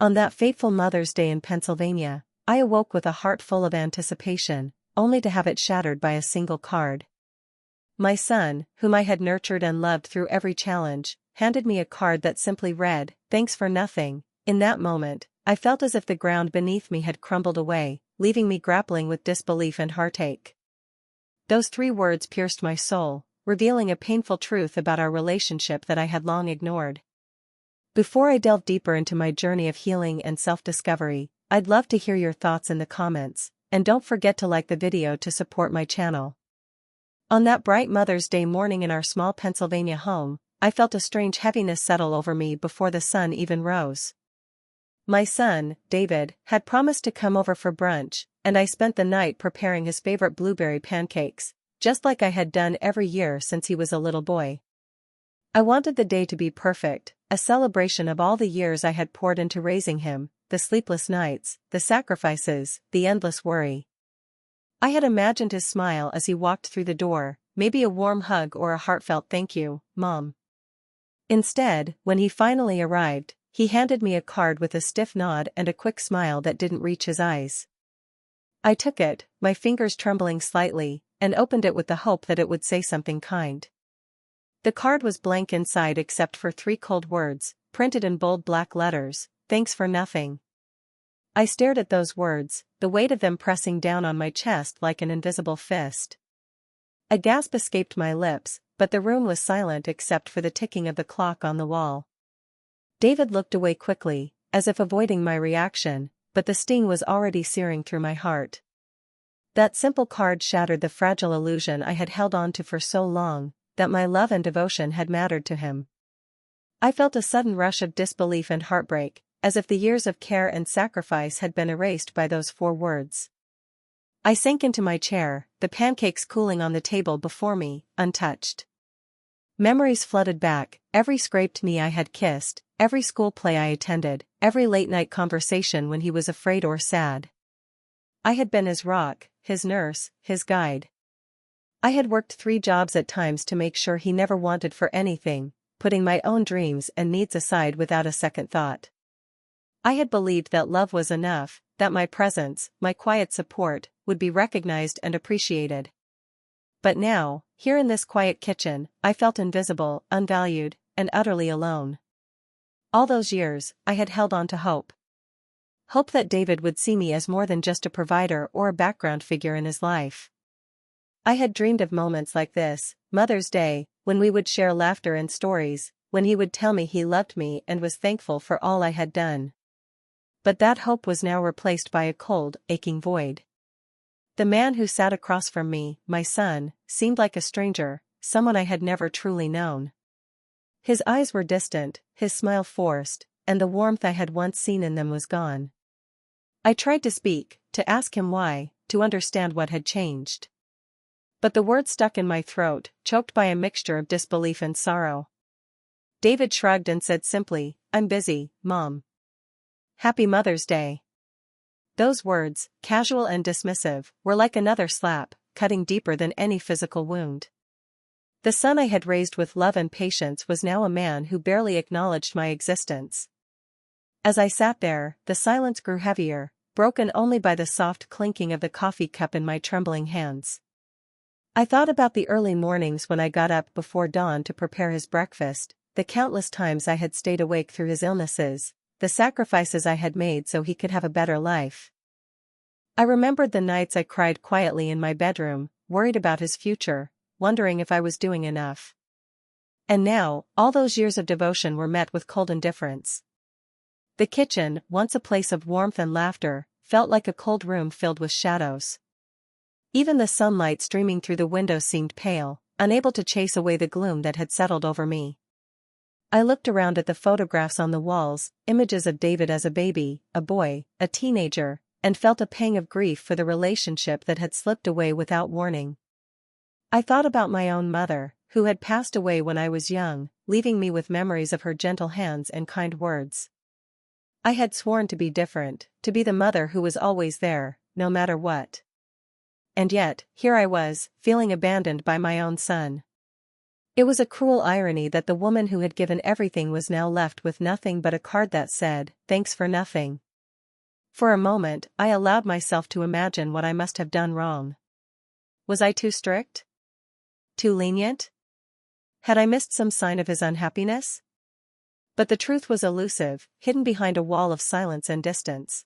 On that fateful Mother's Day in Pennsylvania, I awoke with a heart full of anticipation, only to have it shattered by a single card. My son, whom I had nurtured and loved through every challenge, handed me a card that simply read, "Thanks for nothing." In that moment, I felt as if the ground beneath me had crumbled away, leaving me grappling with disbelief and heartache. Those 3 words pierced my soul, revealing a painful truth about our relationship that I had long ignored. Before I delve deeper into my journey of healing and self-discovery, I'd love to hear your thoughts in the comments, and don't forget to like the video to support my channel. On that bright Mother's Day morning in our small Pennsylvania home, I felt a strange heaviness settle over me before the sun even rose. My son, David, had promised to come over for brunch, and I spent the night preparing his favorite blueberry pancakes, just like I had done every year since he was a little boy. I wanted the day to be perfect, a celebration of all the years I had poured into raising him, the sleepless nights, the sacrifices, the endless worry. I had imagined his smile as he walked through the door, maybe a warm hug or a heartfelt "Thank you, Mom." Instead, when he finally arrived, he handed me a card with a stiff nod and a quick smile that didn't reach his eyes. I took it, my fingers trembling slightly, and opened it with the hope that it would say something kind. The card was blank inside except for 3 cold words, printed in bold black letters, "Thanks for nothing." I stared at those words, the weight of them pressing down on my chest like an invisible fist. A gasp escaped my lips, but the room was silent except for the ticking of the clock on the wall. David looked away quickly, as if avoiding my reaction, but the sting was already searing through my heart. That simple card shattered the fragile illusion I had held on to for so long, that my love and devotion had mattered to him. I felt a sudden rush of disbelief and heartbreak, as if the years of care and sacrifice had been erased by those 4 words. I sank into my chair, the pancakes cooling on the table before me, untouched. Memories flooded back, every scraped knee I had kissed, every school play I attended, every late-night conversation when he was afraid or sad. I had been his rock, his nurse, his guide. I had worked 3 jobs at times to make sure he never wanted for anything, putting my own dreams and needs aside without a second thought. I had believed that love was enough, that my presence, my quiet support, would be recognized and appreciated. But now, here in this quiet kitchen, I felt invisible, unvalued, and utterly alone. All those years, I had held on to hope. Hope that David would see me as more than just a provider or a background figure in his life. I had dreamed of moments like this, Mother's Day, when we would share laughter and stories, when he would tell me he loved me and was thankful for all I had done. But that hope was now replaced by a cold, aching void. The man who sat across from me, my son, seemed like a stranger, someone I had never truly known. His eyes were distant, his smile forced, and the warmth I had once seen in them was gone. I tried to speak, to ask him why, to understand what had changed. But the words stuck in my throat, choked by a mixture of disbelief and sorrow. David shrugged and said simply, "I'm busy, Mom. Happy Mother's Day." Those words, casual and dismissive, were like another slap, cutting deeper than any physical wound. The son I had raised with love and patience was now a man who barely acknowledged my existence. As I sat there, the silence grew heavier, broken only by the soft clinking of the coffee cup in my trembling hands. I thought about the early mornings when I got up before dawn to prepare his breakfast, the countless times I had stayed awake through his illnesses, the sacrifices I had made so he could have a better life. I remembered the nights I cried quietly in my bedroom, worried about his future, wondering if I was doing enough. And now, all those years of devotion were met with cold indifference. The kitchen, once a place of warmth and laughter, felt like a cold room filled with shadows. Even the sunlight streaming through the window seemed pale, unable to chase away the gloom that had settled over me. I looked around at the photographs on the walls, images of David as a baby, a boy, a teenager, and felt a pang of grief for the relationship that had slipped away without warning. I thought about my own mother, who had passed away when I was young, leaving me with memories of her gentle hands and kind words. I had sworn to be different, to be the mother who was always there, no matter what. And yet, here I was, feeling abandoned by my own son. It was a cruel irony that the woman who had given everything was now left with nothing but a card that said, "Thanks for nothing." For a moment, I allowed myself to imagine what I must have done wrong. Was I too strict? Too lenient? Had I missed some sign of his unhappiness? But the truth was elusive, hidden behind a wall of silence and distance.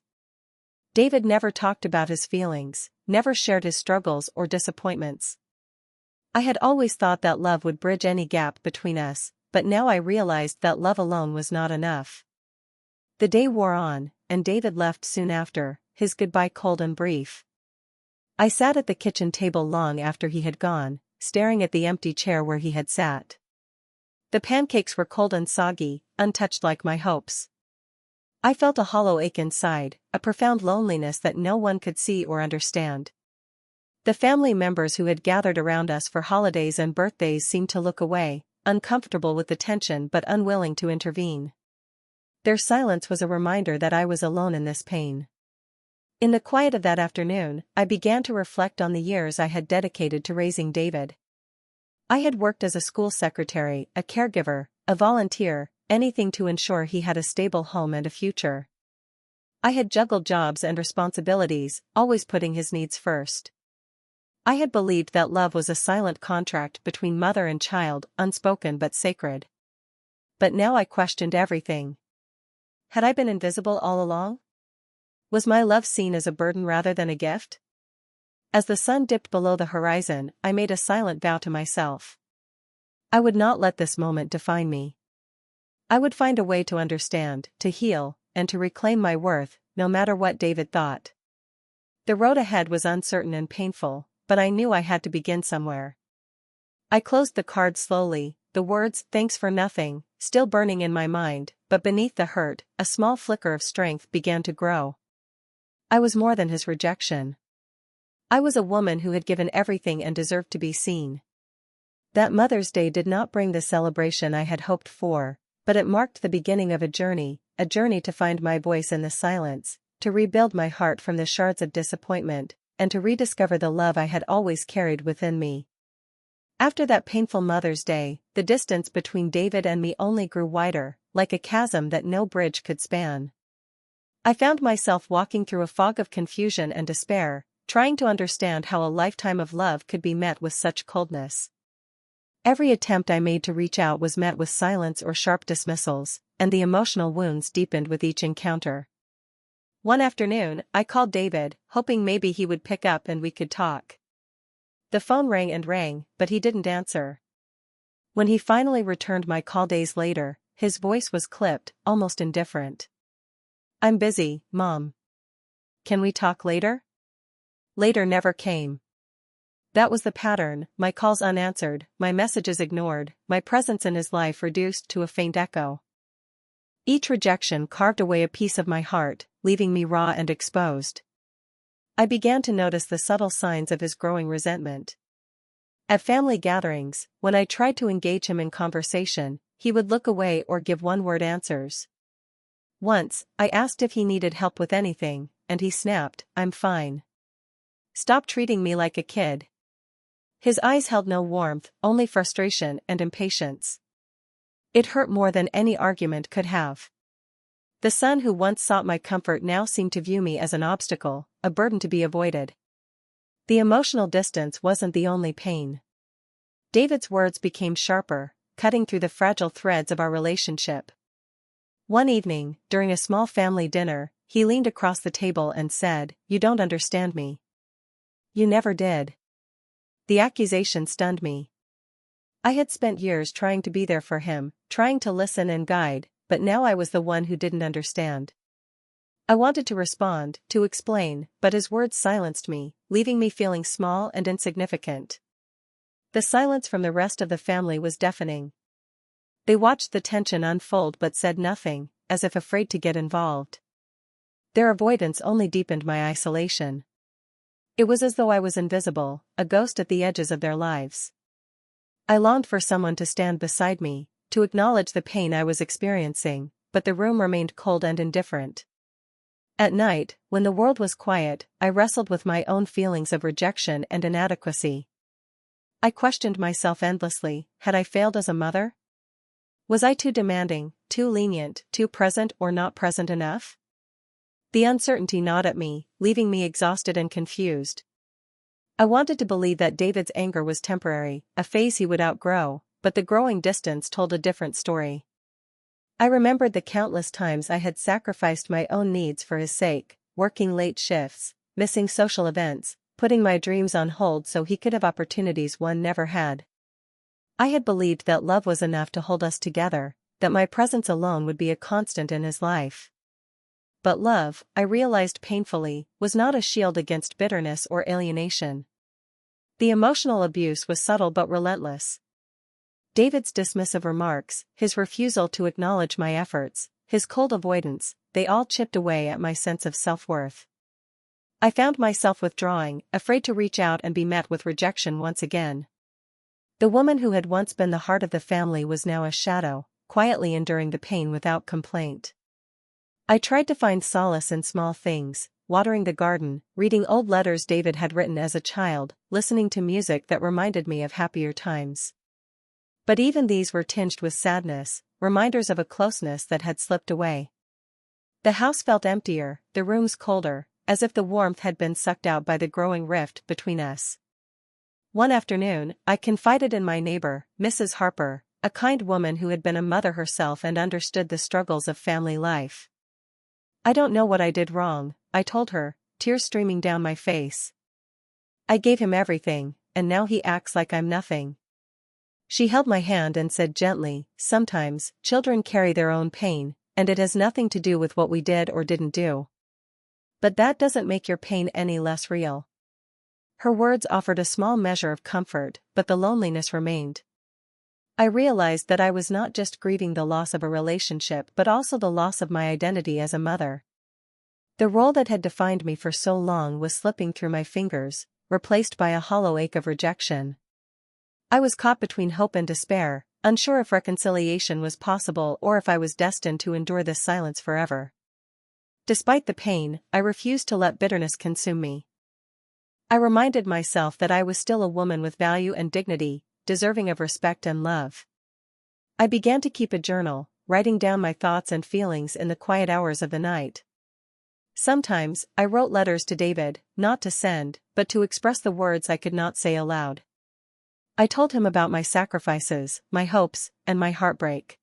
David never talked about his feelings, never shared his struggles or disappointments. I had always thought that love would bridge any gap between us, but now I realized that love alone was not enough. The day wore on, and David left soon after, his goodbye cold and brief. I sat at the kitchen table long after he had gone, staring at the empty chair where he had sat. The pancakes were cold and soggy, untouched like my hopes. I felt a hollow ache inside, a profound loneliness that no one could see or understand. The family members who had gathered around us for holidays and birthdays seemed to look away, uncomfortable with the tension but unwilling to intervene. Their silence was a reminder that I was alone in this pain. In the quiet of that afternoon, I began to reflect on the years I had dedicated to raising David. I had worked as a school secretary, a caregiver, a volunteer, anything to ensure he had a stable home and a future. I had juggled jobs and responsibilities, always putting his needs first. I had believed that love was a silent contract between mother and child, unspoken but sacred. But now I questioned everything. Had I been invisible all along? Was my love seen as a burden rather than a gift? As the sun dipped below the horizon, I made a silent vow to myself. I would not let this moment define me. I would find a way to understand, to heal, and to reclaim my worth, no matter what David thought. The road ahead was uncertain and painful, but I knew I had to begin somewhere. I closed the card slowly, the words, "Thanks for nothing," still burning in my mind, but beneath the hurt, a small flicker of strength began to grow. I was more than his rejection. I was a woman who had given everything and deserved to be seen. That Mother's Day did not bring the celebration I had hoped for, but it marked the beginning of a journey to find my voice in the silence, to rebuild my heart from the shards of disappointment, and to rediscover the love I had always carried within me. After that painful Mother's Day, the distance between David and me only grew wider, like a chasm that no bridge could span. I found myself walking through a fog of confusion and despair, trying to understand how a lifetime of love could be met with such coldness. Every attempt I made to reach out was met with silence or sharp dismissals, and the emotional wounds deepened with each encounter. One afternoon, I called David, hoping maybe he would pick up and we could talk. The phone rang and rang, but he didn't answer. When he finally returned my call days later, his voice was clipped, almost indifferent. "I'm busy, Mom. Can we talk later?" Later never came. That was the pattern, my calls unanswered, my messages ignored, my presence in his life reduced to a faint echo. Each rejection carved away a piece of my heart, leaving me raw and exposed. I began to notice the subtle signs of his growing resentment. At family gatherings, when I tried to engage him in conversation, he would look away or give one-word answers. Once, I asked if he needed help with anything, and he snapped, "I'm fine. Stop treating me like a kid." His eyes held no warmth, only frustration and impatience. It hurt more than any argument could have. The son who once sought my comfort now seemed to view me as an obstacle, a burden to be avoided. The emotional distance wasn't the only pain. David's words became sharper, cutting through the fragile threads of our relationship. One evening, during a small family dinner, he leaned across the table and said, "You don't understand me." "You never did." The accusation stunned me. I had spent years trying to be there for him, trying to listen and guide, but now I was the one who didn't understand. I wanted to respond, to explain, but his words silenced me, leaving me feeling small and insignificant. The silence from the rest of the family was deafening. They watched the tension unfold but said nothing, as if afraid to get involved. Their avoidance only deepened my isolation. It was as though I was invisible, a ghost at the edges of their lives. I longed for someone to stand beside me, to acknowledge the pain I was experiencing, but the room remained cold and indifferent. At night, when the world was quiet, I wrestled with my own feelings of rejection and inadequacy. I questioned myself endlessly. Had I failed as a mother? Was I too demanding, too lenient, too present, or not present enough? The uncertainty gnawed at me, leaving me exhausted and confused. I wanted to believe that David's anger was temporary, a phase he would outgrow, but the growing distance told a different story. I remembered the countless times I had sacrificed my own needs for his sake, working late shifts, missing social events, putting my dreams on hold so he could have opportunities one never had. I had believed that love was enough to hold us together, that my presence alone would be a constant in his life. But love, I realized painfully, was not a shield against bitterness or alienation. The emotional abuse was subtle but relentless. David's dismissive remarks, his refusal to acknowledge my efforts, his cold avoidance, they all chipped away at my sense of self-worth. I found myself withdrawing, afraid to reach out and be met with rejection once again. The woman who had once been the heart of the family was now a shadow, quietly enduring the pain without complaint. I tried to find solace in small things, watering the garden, reading old letters David had written as a child, listening to music that reminded me of happier times. But even these were tinged with sadness, reminders of a closeness that had slipped away. The house felt emptier, the rooms colder, as if the warmth had been sucked out by the growing rift between us. One afternoon, I confided in my neighbor, Mrs. Harper, a kind woman who had been a mother herself and understood the struggles of family life. "I don't know what I did wrong," I told her, tears streaming down my face. "I gave him everything, and now he acts like I'm nothing." She held my hand and said gently, "Sometimes, children carry their own pain, and it has nothing to do with what we did or didn't do. But that doesn't make your pain any less real." Her words offered a small measure of comfort, but the loneliness remained. I realized that I was not just grieving the loss of a relationship but also the loss of my identity as a mother. The role that had defined me for so long was slipping through my fingers, replaced by a hollow ache of rejection. I was caught between hope and despair, unsure if reconciliation was possible or if I was destined to endure this silence forever. Despite the pain, I refused to let bitterness consume me. I reminded myself that I was still a woman with value and dignity, deserving of respect and love. I began to keep a journal, writing down my thoughts and feelings in the quiet hours of the night. Sometimes, I wrote letters to David, not to send, but to express the words I could not say aloud. I told him about my sacrifices, my hopes, and my heartbreak.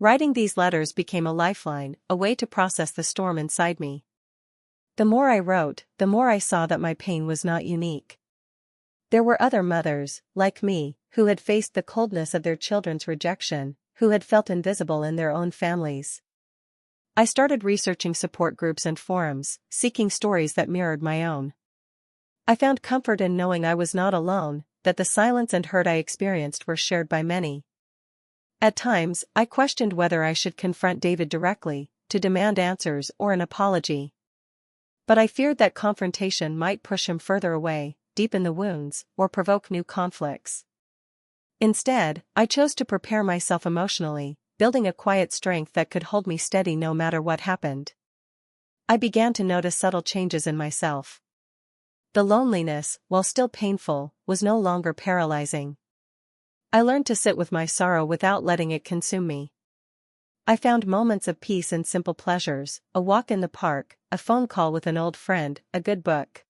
Writing these letters became a lifeline, a way to process the storm inside me. The more I wrote, the more I saw that my pain was not unique. There were other mothers, like me, who had faced the coldness of their children's rejection, who had felt invisible in their own families. I started researching support groups and forums, seeking stories that mirrored my own. I found comfort in knowing I was not alone, that the silence and hurt I experienced were shared by many. At times, I questioned whether I should confront David directly, to demand answers or an apology. But I feared that confrontation might push him further away, deepen the wounds, or provoke new conflicts. Instead, I chose to prepare myself emotionally, building a quiet strength that could hold me steady no matter what happened. I began to notice subtle changes in myself. The loneliness, while still painful, was no longer paralyzing. I learned to sit with my sorrow without letting it consume me. I found moments of peace in simple pleasures, a walk in the park, a phone call with an old friend, a good book.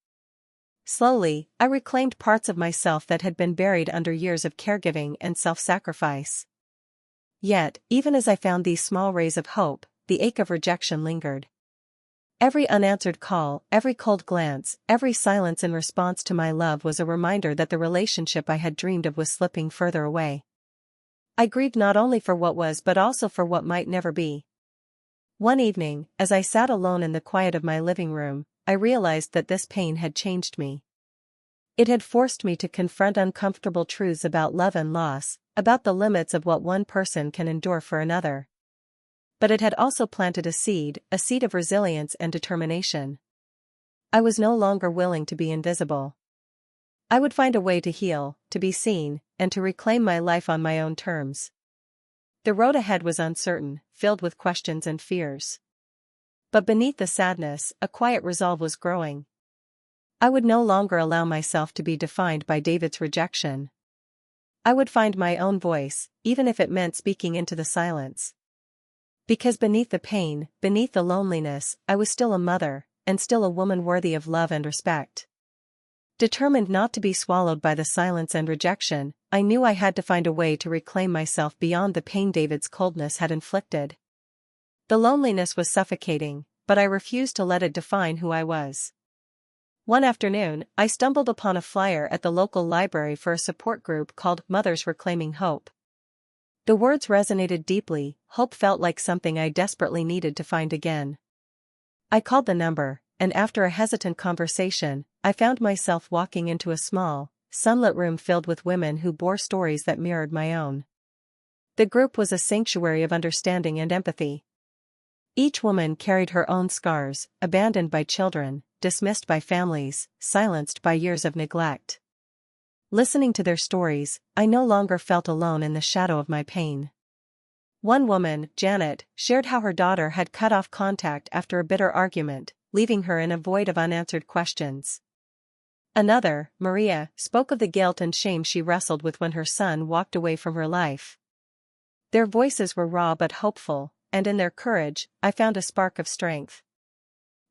Slowly, I reclaimed parts of myself that had been buried under years of caregiving and self-sacrifice. Yet, even as I found these small rays of hope, the ache of rejection lingered. Every unanswered call, every cold glance, every silence in response to my love was a reminder that the relationship I had dreamed of was slipping further away. I grieved not only for what was but also for what might never be. One evening, as I sat alone in the quiet of my living room, I realized that this pain had changed me. It had forced me to confront uncomfortable truths about love and loss, about the limits of what one person can endure for another. But it had also planted a seed of resilience and determination. I was no longer willing to be invisible. I would find a way to heal, to be seen, and to reclaim my life on my own terms. The road ahead was uncertain, filled with questions and fears. But beneath the sadness, a quiet resolve was growing. I would no longer allow myself to be defined by David's rejection. I would find my own voice, even if it meant speaking into the silence. Because beneath the pain, beneath the loneliness, I was still a mother, and still a woman worthy of love and respect. Determined not to be swallowed by the silence and rejection, I knew I had to find a way to reclaim myself beyond the pain David's coldness had inflicted. The loneliness was suffocating, but I refused to let it define who I was. One afternoon, I stumbled upon a flyer at the local library for a support group called Mothers Reclaiming Hope. The words resonated deeply. Hope felt like something I desperately needed to find again. I called the number, and after a hesitant conversation, I found myself walking into a small, sunlit room filled with women who bore stories that mirrored my own. The group was a sanctuary of understanding and empathy. Each woman carried her own scars, abandoned by children, dismissed by families, silenced by years of neglect. Listening to their stories, I no longer felt alone in the shadow of my pain. One woman, Janet, shared how her daughter had cut off contact after a bitter argument, leaving her in a void of unanswered questions. Another, Maria, spoke of the guilt and shame she wrestled with when her son walked away from her life. Their voices were raw but hopeful, and in their courage, I found a spark of strength.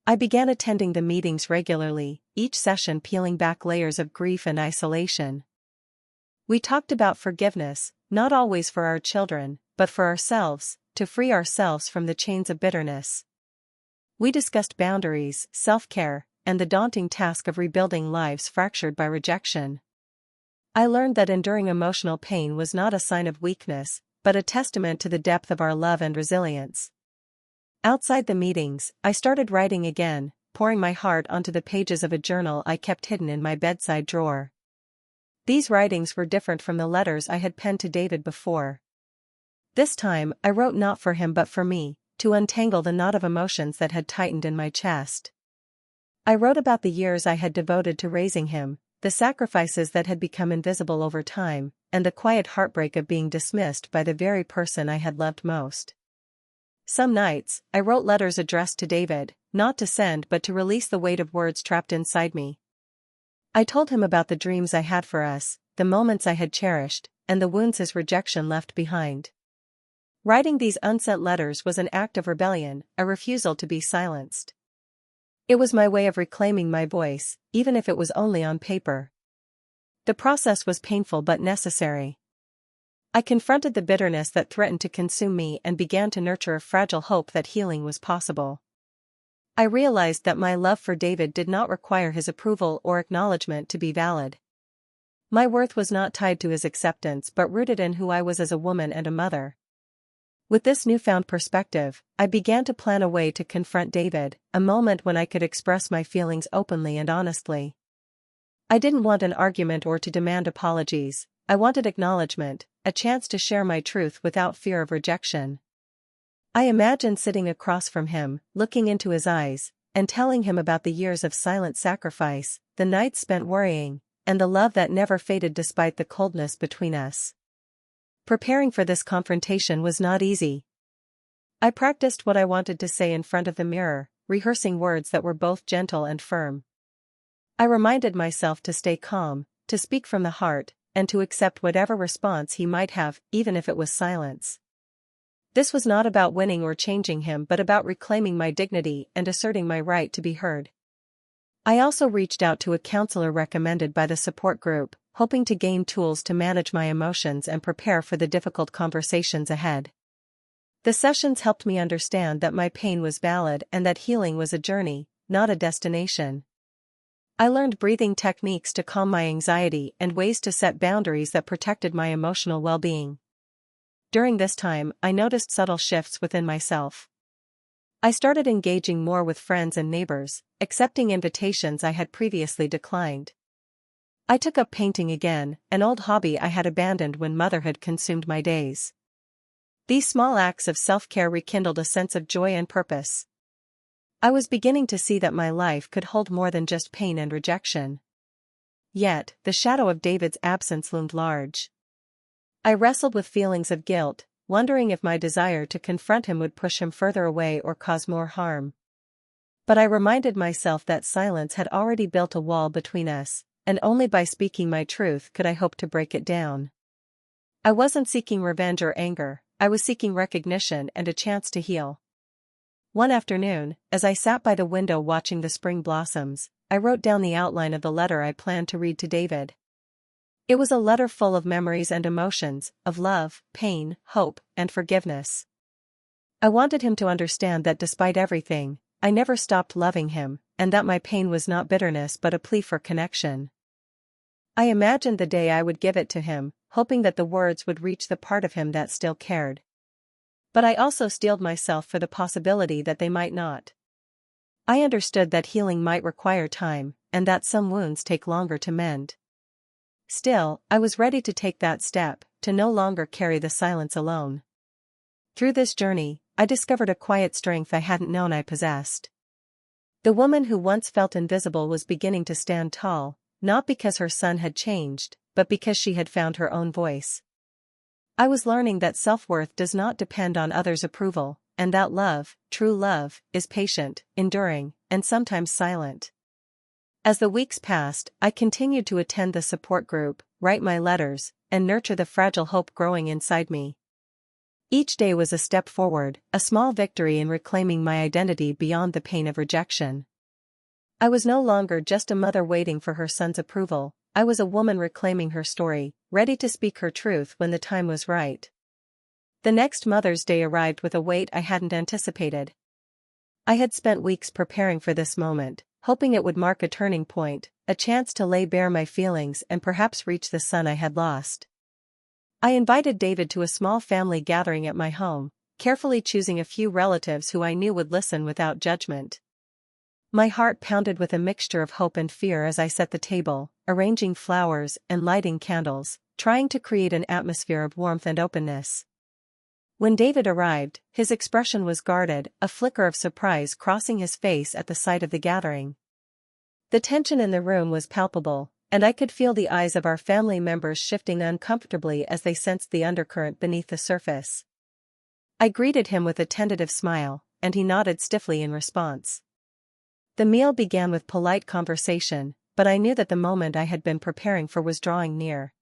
I began attending the meetings regularly, each session peeling back layers of grief and isolation. We talked about forgiveness, not always for our children, but for ourselves, to free ourselves from the chains of bitterness. We discussed boundaries, self-care, and the daunting task of rebuilding lives fractured by rejection. I learned that enduring emotional pain was not a sign of weakness, but a testament to the depth of our love and resilience. Outside the meetings, I started writing again, pouring my heart onto the pages of a journal I kept hidden in my bedside drawer. These writings were different from the letters I had penned to David before. This time, I wrote not for him but for me, to untangle the knot of emotions that had tightened in my chest. I wrote about the years I had devoted to raising him, the sacrifices that had become invisible over time, and the quiet heartbreak of being dismissed by the very person I had loved most. Some nights, I wrote letters addressed to David, not to send but to release the weight of words trapped inside me. I told him about the dreams I had for us, the moments I had cherished, and the wounds his rejection left behind. Writing these unsent letters was an act of rebellion, a refusal to be silenced. It was my way of reclaiming my voice, even if it was only on paper. The process was painful but necessary. I confronted the bitterness that threatened to consume me and began to nurture a fragile hope that healing was possible. I realized that my love for David did not require his approval or acknowledgement to be valid. My worth was not tied to his acceptance but rooted in who I was as a woman and a mother. With this newfound perspective, I began to plan a way to confront David, a moment when I could express my feelings openly and honestly. I didn't want an argument or to demand apologies. I wanted acknowledgement, a chance to share my truth without fear of rejection. I imagined sitting across from him, looking into his eyes, and telling him about the years of silent sacrifice, the nights spent worrying, and the love that never faded despite the coldness between us. Preparing for this confrontation was not easy. I practiced what I wanted to say in front of the mirror, rehearsing words that were both gentle and firm. I reminded myself to stay calm, to speak from the heart, and to accept whatever response he might have, even if it was silence. This was not about winning or changing him but about reclaiming my dignity and asserting my right to be heard. I also reached out to a counselor recommended by the support group, hoping to gain tools to manage my emotions and prepare for the difficult conversations ahead. The sessions helped me understand that my pain was valid and that healing was a journey, not a destination. I learned breathing techniques to calm my anxiety and ways to set boundaries that protected my emotional well-being. During this time, I noticed subtle shifts within myself. I started engaging more with friends and neighbors, accepting invitations I had previously declined. I took up painting again, an old hobby I had abandoned when motherhood consumed my days. These small acts of self-care rekindled a sense of joy and purpose. I was beginning to see that my life could hold more than just pain and rejection. Yet, the shadow of David's absence loomed large. I wrestled with feelings of guilt, wondering if my desire to confront him would push him further away or cause more harm. But I reminded myself that silence had already built a wall between us, and only by speaking my truth could I hope to break it down. I wasn't seeking revenge or anger, I was seeking recognition and a chance to heal. One afternoon, as I sat by the window watching the spring blossoms, I wrote down the outline of the letter I planned to read to David. It was a letter full of memories and emotions, of love, pain, hope, and forgiveness. I wanted him to understand that despite everything, I never stopped loving him, and that my pain was not bitterness but a plea for connection. I imagined the day I would give it to him, hoping that the words would reach the part of him that still cared. But I also steeled myself for the possibility that they might not. I understood that healing might require time, and that some wounds take longer to mend. Still, I was ready to take that step, to no longer carry the silence alone. Through this journey, I discovered a quiet strength I hadn't known I possessed. The woman who once felt invisible was beginning to stand tall, not because her son had changed, but because she had found her own voice. I was learning that self-worth does not depend on others' approval, and that love, true love, is patient, enduring, and sometimes silent. As the weeks passed, I continued to attend the support group, write my letters, and nurture the fragile hope growing inside me. Each day was a step forward, a small victory in reclaiming my identity beyond the pain of rejection. I was no longer just a mother waiting for her son's approval, I was a woman reclaiming her story, ready to speak her truth when the time was right. The next Mother's Day arrived with a weight I hadn't anticipated. I had spent weeks preparing for this moment, hoping it would mark a turning point, a chance to lay bare my feelings and perhaps reach the son I had lost. I invited David to a small family gathering at my home, carefully choosing a few relatives who I knew would listen without judgment. My heart pounded with a mixture of hope and fear as I set the table, arranging flowers and lighting candles, trying to create an atmosphere of warmth and openness. When David arrived, his expression was guarded, a flicker of surprise crossing his face at the sight of the gathering. The tension in the room was palpable, and I could feel the eyes of our family members shifting uncomfortably as they sensed the undercurrent beneath the surface. I greeted him with a tentative smile, and he nodded stiffly in response. The meal began with polite conversation, but I knew that the moment I had been preparing for was drawing near.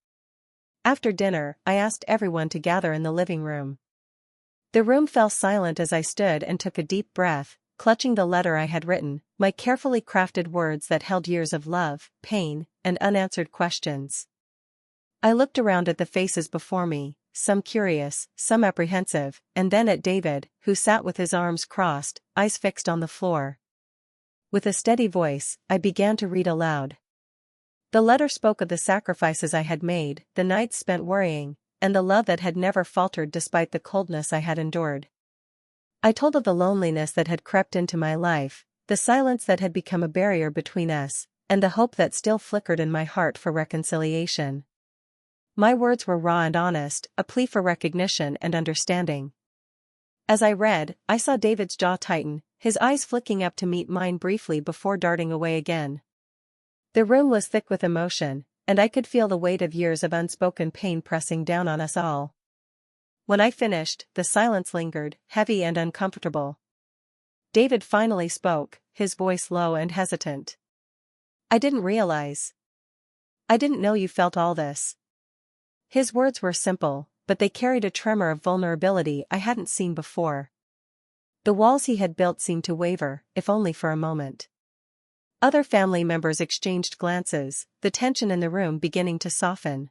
After dinner, I asked everyone to gather in the living room. The room fell silent as I stood and took a deep breath, clutching the letter I had written, my carefully crafted words that held years of love, pain, and unanswered questions. I looked around at the faces before me, some curious, some apprehensive, and then at David, who sat with his arms crossed, eyes fixed on the floor. With a steady voice, I began to read aloud. The letter spoke of the sacrifices I had made, the nights spent worrying, and the love that had never faltered despite the coldness I had endured. I told of the loneliness that had crept into my life, the silence that had become a barrier between us, and the hope that still flickered in my heart for reconciliation. My words were raw and honest, a plea for recognition and understanding. As I read, I saw David's jaw tighten, his eyes flicking up to meet mine briefly before darting away again. The room was thick with emotion, and I could feel the weight of years of unspoken pain pressing down on us all. When I finished, the silence lingered, heavy and uncomfortable. David finally spoke, his voice low and hesitant. "I didn't realize. I didn't know you felt all this." His words were simple, but they carried a tremor of vulnerability I hadn't seen before. The walls he had built seemed to waver, if only for a moment. Other family members exchanged glances, the tension in the room beginning to soften.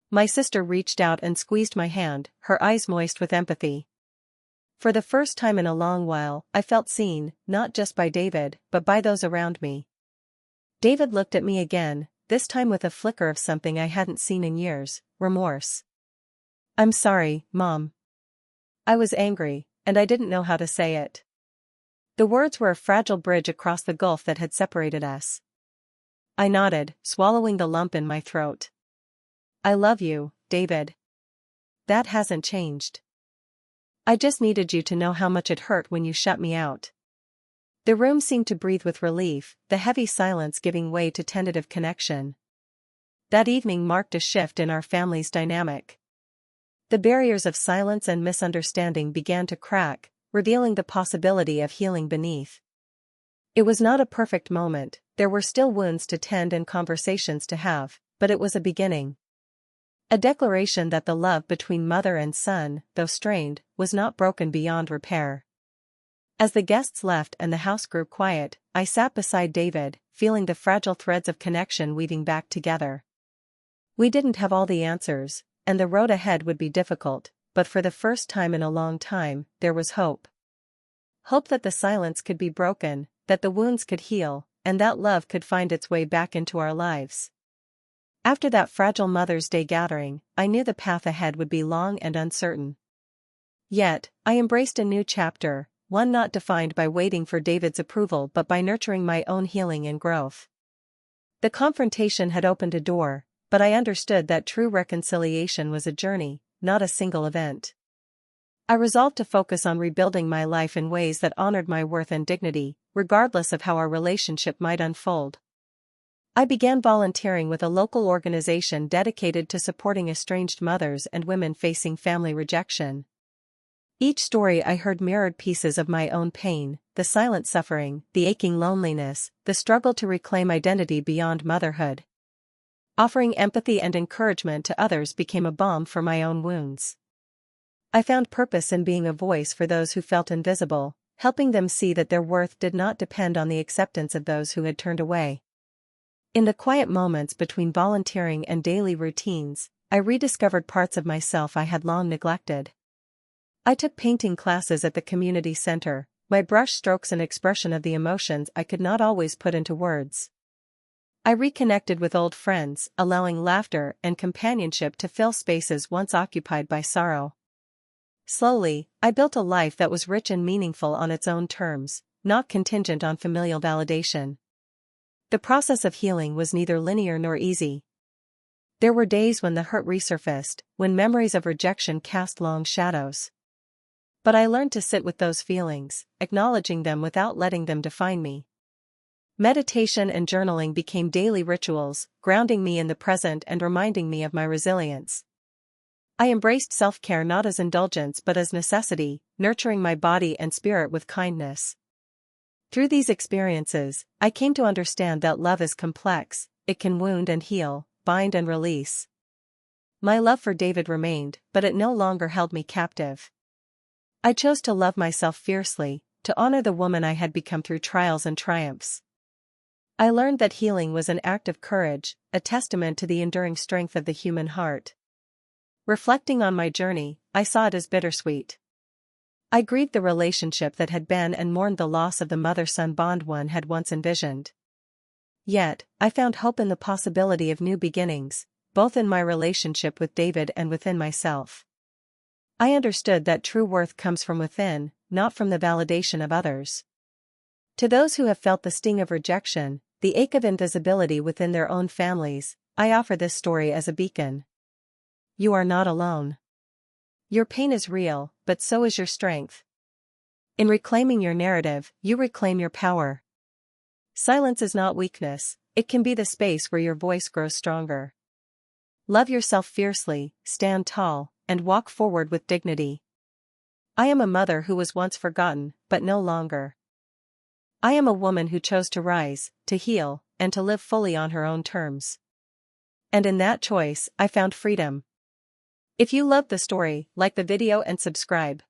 My sister reached out and squeezed my hand, her eyes moist with empathy. For the first time in a long while, I felt seen, not just by David, but by those around me. David looked at me again, this time with a flicker of something I hadn't seen in years, remorse. "I'm sorry, Mom. I was angry, and I didn't know how to say it." The words were a fragile bridge across the gulf that had separated us. I nodded, swallowing the lump in my throat. "I love you, David. That hasn't changed. I just needed you to know how much it hurt when you shut me out." The room seemed to breathe with relief, the heavy silence giving way to tentative connection. That evening marked a shift in our family's dynamic. The barriers of silence and misunderstanding began to crack, revealing the possibility of healing beneath. It was not a perfect moment, there were still wounds to tend and conversations to have, but it was a beginning. A declaration that the love between mother and son, though strained, was not broken beyond repair. As the guests left and the house grew quiet, I sat beside David, feeling the fragile threads of connection weaving back together. We didn't have all the answers, and the road ahead would be difficult, but for the first time in a long time, there was hope. Hope that the silence could be broken, that the wounds could heal, and that love could find its way back into our lives. After that fragile Mother's Day gathering, I knew the path ahead would be long and uncertain. Yet, I embraced a new chapter, one not defined by waiting for David's approval but by nurturing my own healing and growth. The confrontation had opened a door, but I understood that true reconciliation was a journey, not a single event. I resolved to focus on rebuilding my life in ways that honored my worth and dignity, regardless of how our relationship might unfold. I began volunteering with a local organization dedicated to supporting estranged mothers and women facing family rejection. Each story I heard mirrored pieces of my own pain, the silent suffering, the aching loneliness, the struggle to reclaim identity beyond motherhood. Offering empathy and encouragement to others became a balm for my own wounds. I found purpose in being a voice for those who felt invisible, helping them see that their worth did not depend on the acceptance of those who had turned away. In the quiet moments between volunteering and daily routines, I rediscovered parts of myself I had long neglected. I took painting classes at the community center, my brush strokes an expression of the emotions I could not always put into words. I reconnected with old friends, allowing laughter and companionship to fill spaces once occupied by sorrow. Slowly, I built a life that was rich and meaningful on its own terms, not contingent on familial validation. The process of healing was neither linear nor easy. There were days when the hurt resurfaced, when memories of rejection cast long shadows. But I learned to sit with those feelings, acknowledging them without letting them define me. Meditation and journaling became daily rituals, grounding me in the present and reminding me of my resilience. I embraced self-care not as indulgence but as necessity, nurturing my body and spirit with kindness. Through these experiences, I came to understand that love is complex, it can wound and heal, bind and release. My love for David remained, but it no longer held me captive. I chose to love myself fiercely, to honor the woman I had become through trials and triumphs. I learned that healing was an act of courage, a testament to the enduring strength of the human heart. Reflecting on my journey, I saw it as bittersweet. I grieved the relationship that had been and mourned the loss of the mother-son bond one had once envisioned. Yet, I found hope in the possibility of new beginnings, both in my relationship with David and within myself. I understood that true worth comes from within, not from the validation of others. To those who have felt the sting of rejection, the ache of invisibility within their own families, I offer this story as a beacon. You are not alone. Your pain is real, but so is your strength. In reclaiming your narrative, you reclaim your power. Silence is not weakness, it can be the space where your voice grows stronger. Love yourself fiercely, stand tall, and walk forward with dignity. I am a mother who was once forgotten, but no longer. I am a woman who chose to rise, to heal, and to live fully on her own terms. And in that choice, I found freedom. If you loved the story, like the video and subscribe.